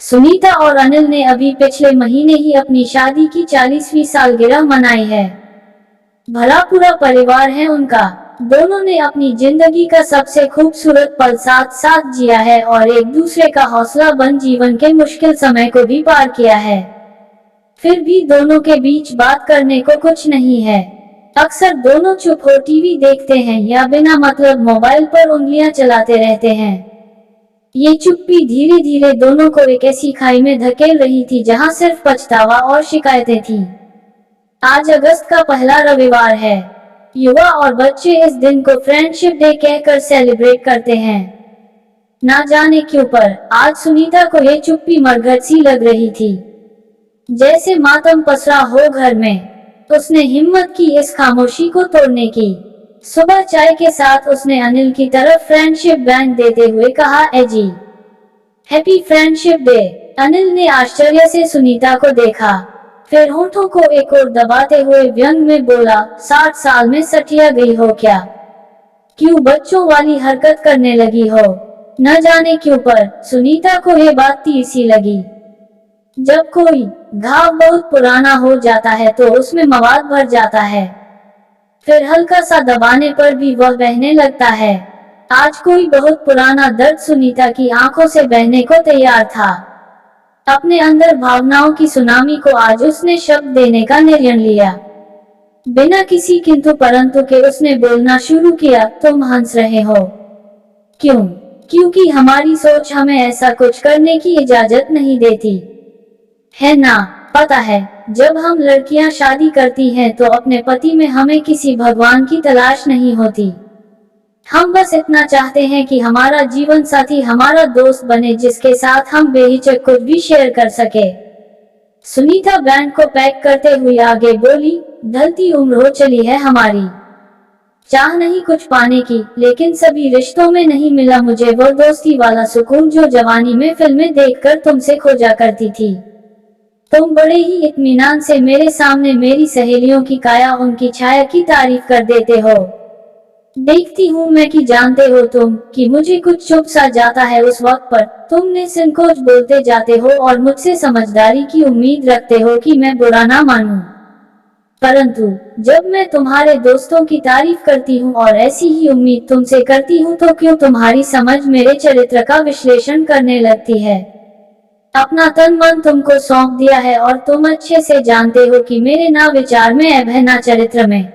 सुनीता और अनिल ने अभी पिछले महीने ही अपनी शादी की 40वीं सालगिरह मनाई है। भला पूरा परिवार है उनका। दोनों ने अपनी जिंदगी का सबसे खूबसूरत पल साथ साथ जिया है और एक दूसरे का हौसला बन जीवन के मुश्किल समय को भी पार किया है। फिर भी दोनों के बीच बात करने को कुछ नहीं है। अक्सर दोनों चुप हो टीवी देखते हैं या बिना मतलब मोबाइल पर उंगलियां चलाते रहते हैं। ये चुप्पी धीरे धीरे दोनों को एक ऐसी खाई में धकेल रही थी जहां सिर्फ पछतावा और शिकायतें थीं। आज अगस्त का पहला रविवार है। युवा और बच्चे इस दिन को फ्रेंडशिप डे कहकर सेलिब्रेट करते हैं। ना जाने क्यों पर आज सुनीता को ये चुप्पी मरघट सी लग रही थी, जैसे मातम पसरा हो घर में। उसने हिम्मत की इस खामोशी को तोड़ने की। सुबह चाय के साथ उसने अनिल की तरफ फ्रेंडशिप बैंड देते हुए कहा, ए जी, हैप्पी फ्रेंडशिप डे। अनिल ने आश्चर्य से सुनीता को देखा, फिर होठों को एक और दबाते हुए व्यंग में बोला, 60 साल में सठिया गई हो क्या? क्यों बच्चों वाली हरकत करने लगी हो? न जाने क्यों पर सुनीता को ये बात तीर सी लगी। जब कोई घाव बहुत पुराना हो जाता है तो उसमें मवाद भर जाता है, फिर हल्का सा दबाने पर भी वह बहने लगता है। आज कोई बहुत पुराना दर्द सुनीता की आंखों से बहने को तैयार था। अपने अंदर भावनाओं की सुनामी को आज उसने शब्द देने का निर्णय लिया। बिना किसी किंतु परंतु के उसने बोलना शुरू किया, तुम हंस रहे हो क्यों? क्योंकि हमारी सोच हमें ऐसा कुछ करने की इजाजत नहीं देती है ना। पता है, जब हम लड़कियां शादी करती हैं तो अपने पति में हमें किसी भगवान की तलाश नहीं होती। हम बस इतना चाहते हैं कि हमारा जीवन साथी हमारा दोस्त बने, जिसके साथ हम बेहिचक कुछ भी शेयर कर सके। सुनीता बैंड को पैक करते हुए आगे बोली, ढलती उम्र हो चली है हमारी, चाह नहीं कुछ पाने की, लेकिन सभी रिश्तों में नहीं मिला मुझे वो दोस्ती वाला सुकून जो जवानी में फिल्में देखकर तुमसे खोजा करती थी। तुम बड़े ही इत्मीनान से मेरे सामने मेरी सहेलियों की काया उनकी छाया की तारीफ कर देते हो। देखती हूँ मैं कि जानते हो तुम कि मुझे कुछ चुप सा जाता है उस वक्त पर तुम निसंकोच बोलते जाते हो और मुझसे समझदारी की उम्मीद रखते हो कि मैं बुरा ना मानूं। परंतु जब मैं तुम्हारे दोस्तों की तारीफ करती हूँ और ऐसी ही उम्मीद तुमसे करती हूँ तो क्यों तुम्हारी समझ मेरे चरित्र का विश्लेषण करने लगती है? अपना तन मन तुमको सौंप दिया है और तुम अच्छे से जानते हो कि मेरे ना विचार में ऐब है ना चरित्र में।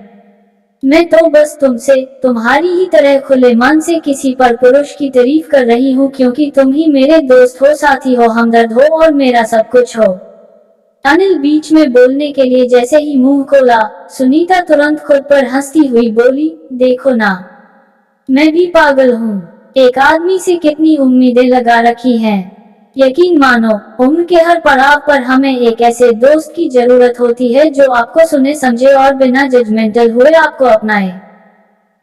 मैं तो बस तुमसे तुम्हारी ही तरह खुले मन से किसी पर पुरुष की तारीफ कर रही हूँ, क्योंकि तुम ही मेरे दोस्त हो, साथी हो, हमदर्द हो और मेरा सब कुछ हो। अनिल बीच में बोलने के लिए जैसे ही मुंह खोला, सुनीता तुरंत खुद पर हंसती हुई बोली, देखो ना, मैं भी पागल हूँ। एक आदमी से कितनी उम्मीदें लगा रखी हैं। यकीन मानो, उम्र के हर पड़ाव पर हमें एक ऐसे दोस्त की जरूरत होती है जो आपको सुने समझे और बिना जजमेंटल हुए आपको अपनाए।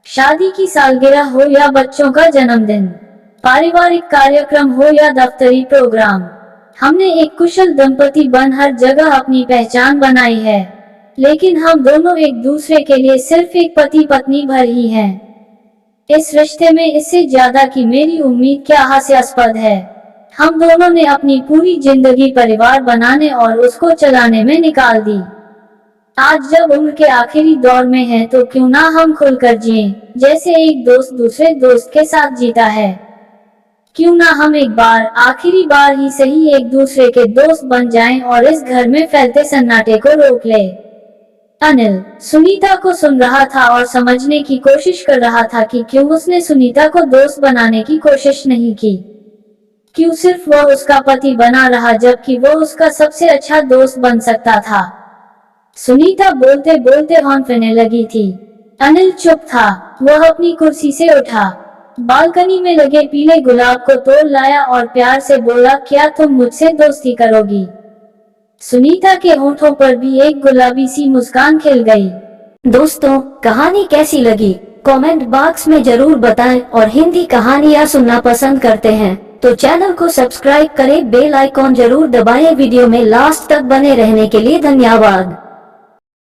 शादी की सालगिरह हो या बच्चों का जन्मदिन, पारिवारिक कार्यक्रम हो या दफ्तरी प्रोग्राम, हमने एक कुशल दंपति बन हर जगह अपनी पहचान बनाई है। लेकिन हम दोनों एक दूसरे के लिए सिर्फ एक पति पत्नी भर ही हैं। इस रिश्ते में इससे ज्यादा की मेरी उम्मीद क्या हास्यास्पद है। हम दोनों ने अपनी पूरी जिंदगी परिवार बनाने और उसको चलाने में निकाल दी। आज जब उम्र के आखिरी दौर में हैं तो क्यों ना हम खुलकर जिएं, जैसे एक दोस्त दूसरे दोस्त के साथ जीता है। क्यों ना हम एक बार, आखिरी बार ही सही, एक दूसरे के दोस्त बन जाएं और इस घर में फैलते सन्नाटे को रोक ले। अनिल सुनीता को सुन रहा था और समझने की कोशिश कर रहा था कि क्यों उसने सुनीता को दोस्त बनाने की कोशिश नहीं की। क्यों सिर्फ वो उसका पति बना रहा जबकि वो उसका सबसे अच्छा दोस्त बन सकता था। सुनीता बोलते बोलते हौंफने लगी थी। अनिल चुप था। वह अपनी कुर्सी से उठा, बालकनी में लगे पीले गुलाब को तोड़ लाया और प्यार से बोला, क्या तुम मुझसे दोस्ती करोगी? सुनीता के होठों पर भी एक गुलाबी सी मुस्कान खिल गई। दोस्तों, कहानी कैसी लगी कमेंट बॉक्स में जरूर बताएं और हिंदी कहानियाँ सुनना पसंद करते हैं तो चैनल को सब्सक्राइब करें, बेल आइकॉन जरूर दबाएं। वीडियो में लास्ट तक बने रहने के लिए धन्यवाद।